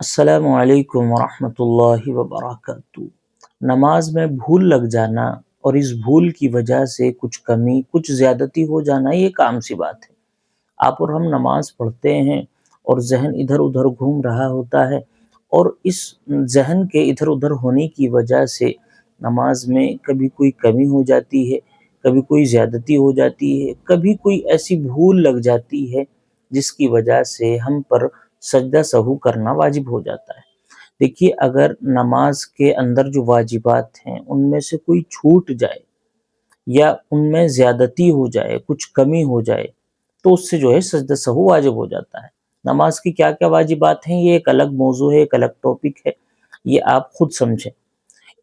السلام علیکم ورحمۃ اللہ وبرکاتہ۔ نماز میں بھول لگ جانا اور اس بھول کی وجہ سے کچھ کمی کچھ زیادتی ہو جانا یہ ایک عام سی بات ہے۔ آپ اور ہم نماز پڑھتے ہیں اور ذہن ادھر ادھر گھوم رہا ہوتا ہے، اور اس ذہن کے ادھر ادھر ہونے کی وجہ سے نماز میں کبھی کوئی کمی ہو جاتی ہے، کبھی کوئی زیادتی ہو جاتی ہے، کبھی کوئی ایسی بھول لگ جاتی ہے جس کی وجہ سے ہم پر سجدہ سہو کرنا واجب ہو جاتا ہے۔ دیکھیے، اگر نماز کے اندر جو واجبات ہیں ان میں سے کوئی چھوٹ جائے یا ان میں زیادتی ہو جائے، کچھ کمی ہو جائے، تو اس سے جو ہے سجدہ سہو واجب ہو جاتا ہے۔ نماز کی کیا کیا واجبات ہیں یہ ایک الگ موضوع ہے، ایک الگ ٹاپک ہے، یہ آپ خود سمجھیں۔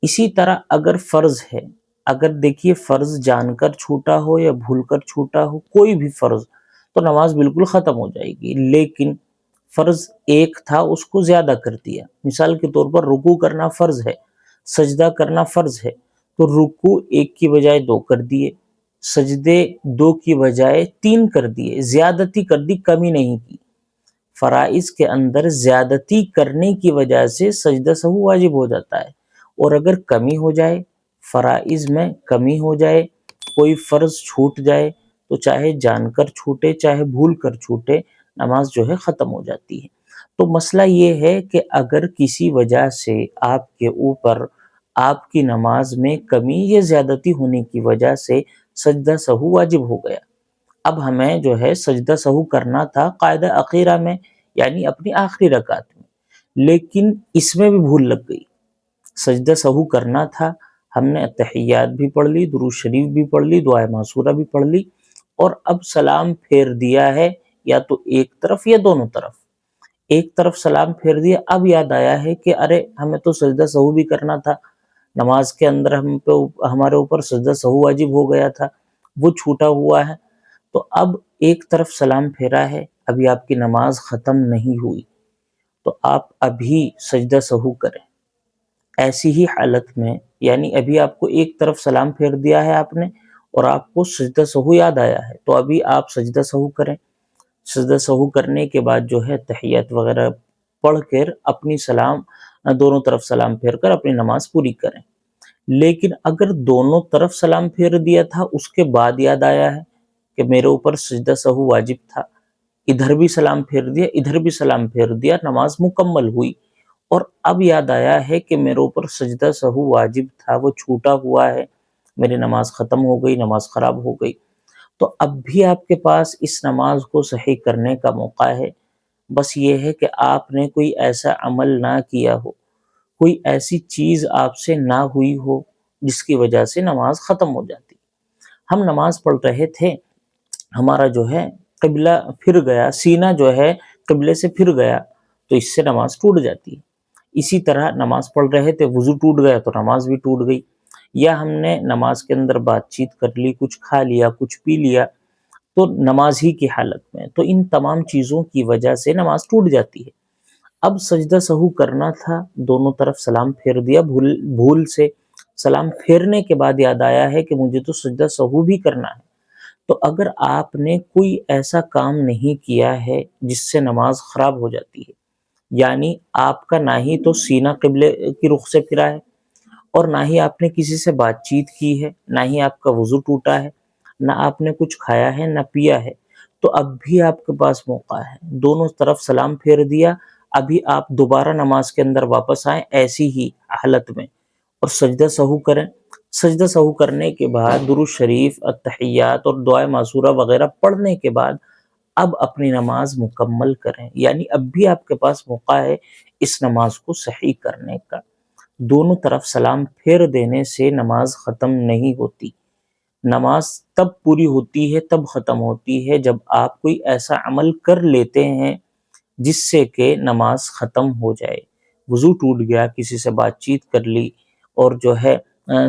اسی طرح اگر فرض ہے، اگر دیکھیے فرض جان کر چھوٹا ہو یا بھول کر چھوٹا ہو، کوئی بھی فرض، تو نماز بالکل ختم ہو جائے گی۔ لیکن فرض ایک تھا، اس کو زیادہ کر دیا، مثال کے طور پر رکوع کرنا فرض ہے، سجدہ کرنا فرض ہے، تو رکوع ایک کی بجائے دو کر دیے، سجدے دو کی بجائے تین کر دیے، زیادتی کر دی، کمی نہیں کی۔ فرائض کے اندر زیادتی کرنے کی وجہ سے سجدہ سہو واجب ہو جاتا ہے، اور اگر کمی ہو جائے، فرائض میں کمی ہو جائے، کوئی فرض چھوٹ جائے، تو چاہے جان کر چھوٹے چاہے بھول کر چھوٹے، نماز جو ہے ختم ہو جاتی ہے۔ تو مسئلہ یہ ہے کہ اگر کسی وجہ سے آپ کے اوپر آپ کی نماز میں کمی یا زیادتی ہونے کی وجہ سے سجدہ سہو واجب ہو گیا، اب ہمیں جو ہے سجدہ سہو کرنا تھا قاعدہ اخیرہ میں، یعنی اپنی آخری رکعت میں، لیکن اس میں بھی بھول لگ گئی۔ سجدہ سہو کرنا تھا، ہم نے تحیات بھی پڑھ لی، درود شریف بھی پڑھ لی، دعائے معصورہ بھی پڑھ لی، اور اب سلام پھیر دیا ہے، یا تو ایک طرف یا دونوں طرف۔ ایک طرف سلام پھیر دیا، اب یاد آیا ہے کہ ارے ہمیں تو سجدہ سہو بھی کرنا تھا، نماز کے اندر ہمارے اوپر سجدہ سہو واجب ہو گیا تھا، وہ چھوٹا ہوا ہے۔ تو اب ایک طرف سلام پھیرا ہے، ابھی آپ کی نماز ختم نہیں ہوئی، تو آپ ابھی سجدہ سہو کریں۔ ایسی ہی حالت میں، یعنی ابھی آپ کو ایک طرف سلام پھیر دیا ہے آپ نے، اور آپ کو سجدہ سہو یاد آیا ہے، تو ابھی آپ سجدہ سہو کریں۔ سجدہ سہو کرنے کے بعد جو ہے تحیات وغیرہ پڑھ کر اپنی سلام دونوں طرف سلام پھیر کر اپنی نماز پوری کریں۔ لیکن اگر دونوں طرف سلام پھیر دیا تھا، اس کے بعد یاد آیا ہے کہ میرے اوپر سجدہ سہو واجب تھا، ادھر بھی سلام پھیر دیا، ادھر بھی سلام پھیر دیا، نماز مکمل ہوئی، اور اب یاد آیا ہے کہ میرے اوپر سجدہ سہو واجب تھا، وہ چھوٹا ہوا ہے، میری نماز ختم ہو گئی، نماز خراب ہو گئی، تو اب بھی آپ کے پاس اس نماز کو صحیح کرنے کا موقع ہے۔ بس یہ ہے کہ آپ نے کوئی ایسا عمل نہ کیا ہو، کوئی ایسی چیز آپ سے نہ ہوئی ہو جس کی وجہ سے نماز ختم ہو جاتی۔ ہم نماز پڑھ رہے تھے، ہمارا جو ہے قبلہ پھر گیا، سینہ جو ہے قبلے سے پھر گیا، تو اس سے نماز ٹوٹ جاتی ہے۔ اسی طرح نماز پڑھ رہے تھے، وضو ٹوٹ گیا تو نماز بھی ٹوٹ گئی، یا ہم نے نماز کے اندر بات چیت کر لی، کچھ کھا لیا، کچھ پی لیا، تو نماز ہی کی حالت میں، تو ان تمام چیزوں کی وجہ سے نماز ٹوٹ جاتی ہے۔ اب سجدہ سہو کرنا تھا، دونوں طرف سلام پھیر دیا، بھول سے سلام پھیرنے کے بعد یاد آیا ہے کہ مجھے تو سجدہ سہو بھی کرنا ہے۔ تو اگر آپ نے کوئی ایسا کام نہیں کیا ہے جس سے نماز خراب ہو جاتی ہے، یعنی آپ کا نہ ہی تو سینہ قبلے کی رخ سے پھرا ہے، اور نہ ہی آپ نے کسی سے بات چیت کی ہے، نہ ہی آپ کا وضو ٹوٹا ہے، نہ آپ نے کچھ کھایا ہے نہ پیا ہے، تو اب بھی آپ کے پاس موقع ہے، دونوں طرف سلام پھیر دیا، ابھی آپ دوبارہ نماز کے اندر واپس آئیں ایسی ہی حالت میں، اور سجدہ سہو کریں۔ سجدہ سہو کرنے کے بعد درود شریف، التحیات اور دعائے معصورہ وغیرہ پڑھنے کے بعد اب اپنی نماز مکمل کریں، یعنی اب بھی آپ کے پاس موقع ہے اس نماز کو صحیح کرنے کا۔ دونوں طرف سلام پھیر دینے سے نماز ختم نہیں ہوتی، نماز تب پوری ہوتی ہے، تب ختم ہوتی ہے جب آپ کوئی ایسا عمل کر لیتے ہیں جس سے کہ نماز ختم ہو جائے۔ وضو ٹوٹ گیا، کسی سے بات چیت کر لی، اور جو ہے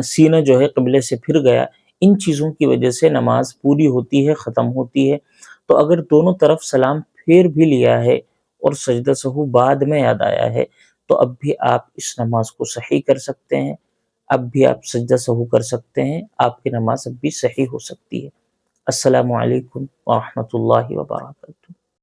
سینہ جو ہے قبلے سے پھر گیا، ان چیزوں کی وجہ سے نماز پوری ہوتی ہے، ختم ہوتی ہے۔ تو اگر دونوں طرف سلام پھیر بھی لیا ہے اور سجدہ سہو بعد میں یاد آیا ہے، تو اب بھی آپ اس نماز کو صحیح کر سکتے ہیں، اب بھی آپ سجدہ سہو کر سکتے ہیں، آپ کی نماز اب بھی صحیح ہو سکتی ہے۔ السلام علیکم ورحمۃ اللہ وبرکاتہ۔